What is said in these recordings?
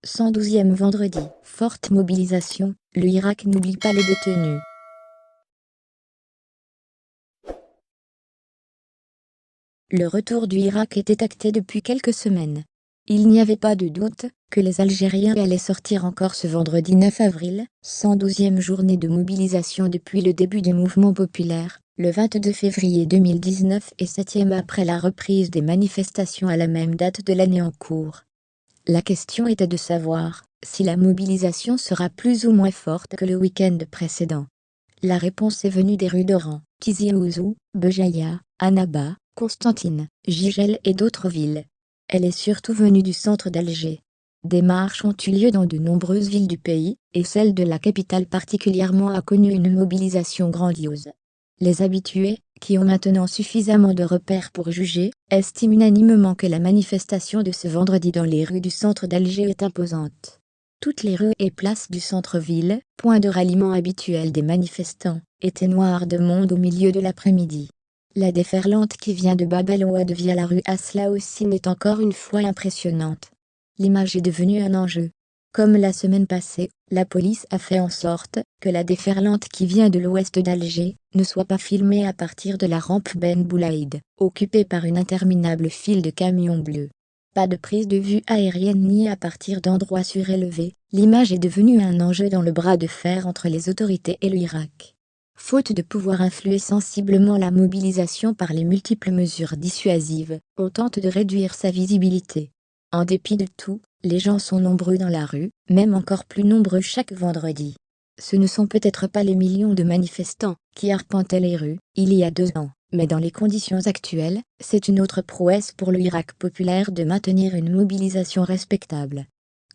112e vendredi. Forte mobilisation, le Irak n'oublie pas les détenus. Le retour du Irak était acté depuis quelques semaines. Il n'y avait pas de doute que les Algériens allaient sortir encore ce vendredi 9 avril, 112e journée de mobilisation depuis le début du mouvement populaire, le 22 février 2019 et 7e après la reprise des manifestations à la même date de l'année en cours. La question était de savoir si la mobilisation sera plus ou moins forte que le week-end précédent. La réponse est venue des rues d'Oran, Tizi Ouzou, Béjaïa, Annaba, Constantine, Gigel et d'autres villes. Elle est surtout venue du centre d'Alger. Des marches ont eu lieu dans de nombreuses villes du pays, et celle de la capitale particulièrement a connu une mobilisation grandiose. Les habitués, qui ont maintenant suffisamment de repères pour juger, estiment unanimement que la manifestation de ce vendredi dans les rues du centre d'Alger est imposante. Toutes les rues et places du centre-ville, point de ralliement habituel des manifestants, étaient noires de monde au milieu de l'après-midi. La déferlante qui vient de Bab el-Oued via la rue Asla aussi est encore une fois impressionnante. L'image est devenue un enjeu. Comme la semaine passée, la police a fait en sorte que la déferlante qui vient de l'ouest d'Alger ne soit pas filmée à partir de la rampe Ben Boulaïd, occupée par une interminable file de camions bleus. Pas de prise de vue aérienne ni à partir d'endroits surélevés, l'image est devenue un enjeu dans le bras de fer entre les autorités et l'Irak. Faute de pouvoir influer sensiblement la mobilisation par les multiples mesures dissuasives, on tente de réduire sa visibilité. En dépit de tout, les gens sont nombreux dans la rue, même encore plus nombreux chaque vendredi. Ce ne sont peut-être pas les millions de manifestants qui arpentaient les rues il y a 2 ans, mais dans les conditions actuelles, c'est une autre prouesse pour le Irak populaire de maintenir une mobilisation respectable.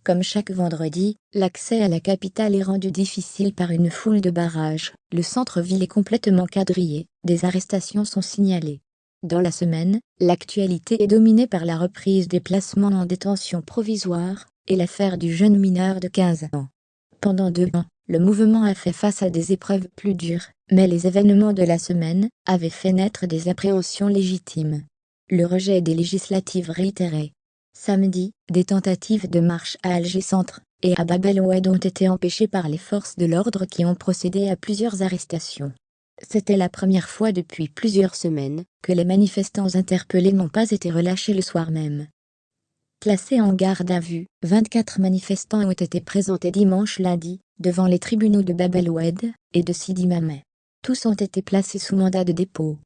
Comme chaque vendredi, l'accès à la capitale est rendu difficile par une foule de barrages, le centre-ville est complètement quadrillé, des arrestations sont signalées. Dans la semaine, l'actualité est dominée par la reprise des placements en détention provisoire et l'affaire du jeune mineur de 15 ans. Pendant 2 ans, le mouvement a fait face à des épreuves plus dures, mais les événements de la semaine avaient fait naître des appréhensions légitimes. Le rejet des législatives réitérées. Samedi, des tentatives de marche à Alger-Centre et à Bab el-Oued ont été empêchées par les forces de l'ordre qui ont procédé à plusieurs arrestations. C'était la première fois depuis plusieurs semaines que les manifestants interpellés n'ont pas été relâchés le soir même. Placés en garde à vue, 24 manifestants ont été présentés dimanche lundi, devant les tribunaux de Bab el-Oued et de Sidi Mamet. Tous ont été placés sous mandat de dépôt.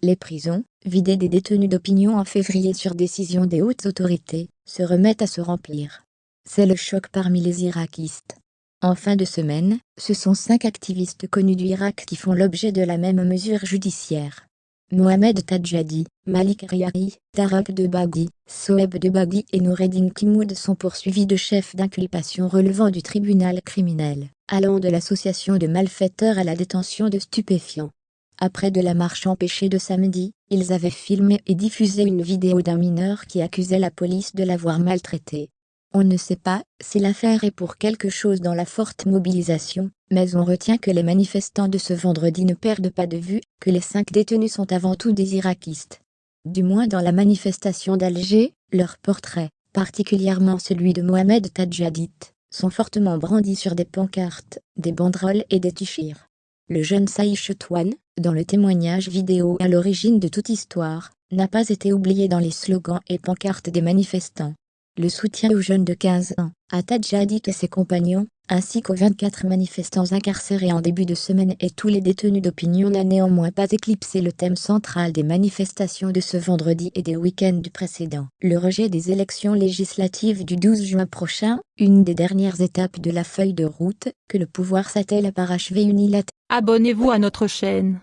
Les prisons, vidées des détenus d'opinion en février sur décision des hautes autorités, se remettent à se remplir. C'est le choc parmi les irakistes. En fin de semaine, ce sont 5 activistes connus du Irak qui font l'objet de la même mesure judiciaire. Mohamed Tadjadi, Malik Riari, Tarek Debaghi, Soeb Debaghi et Noureddin Kimoud sont poursuivis de chefs d'inculpation relevant du tribunal criminel, allant de l'association de malfaiteurs à la détention de stupéfiants. Après de la marche empêchée de samedi, ils avaient filmé et diffusé une vidéo d'un mineur qui accusait la police de l'avoir maltraité. On ne sait pas si l'affaire est pour quelque chose dans la forte mobilisation, mais on retient que les manifestants de ce vendredi ne perdent pas de vue que les 5 détenus sont avant tout des irakistes. Du moins dans la manifestation d'Alger, leurs portraits, particulièrement celui de Mohamed Tadjadit, sont fortement brandis sur des pancartes, des banderoles et des t-shirts. Le jeune Saïd Chetouane, dans le témoignage vidéo à l'origine de toute histoire, n'a pas été oublié dans les slogans et pancartes des manifestants. Le soutien aux jeunes de 15 ans, à Tadjadit et ses compagnons, ainsi qu'aux 24 manifestants incarcérés en début de semaine et tous les détenus d'opinion n'a néanmoins pas éclipsé le thème central des manifestations de ce vendredi et des week-ends du précédent. Le rejet des élections législatives du 12 juin prochain, une des dernières étapes de la feuille de route que le pouvoir s'attelle à parachever unilatéralement. Abonnez-vous à notre chaîne.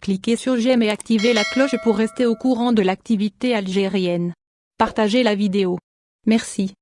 Cliquez sur j'aime et activez la cloche pour rester au courant de l'activité algérienne. Partagez la vidéo. Merci.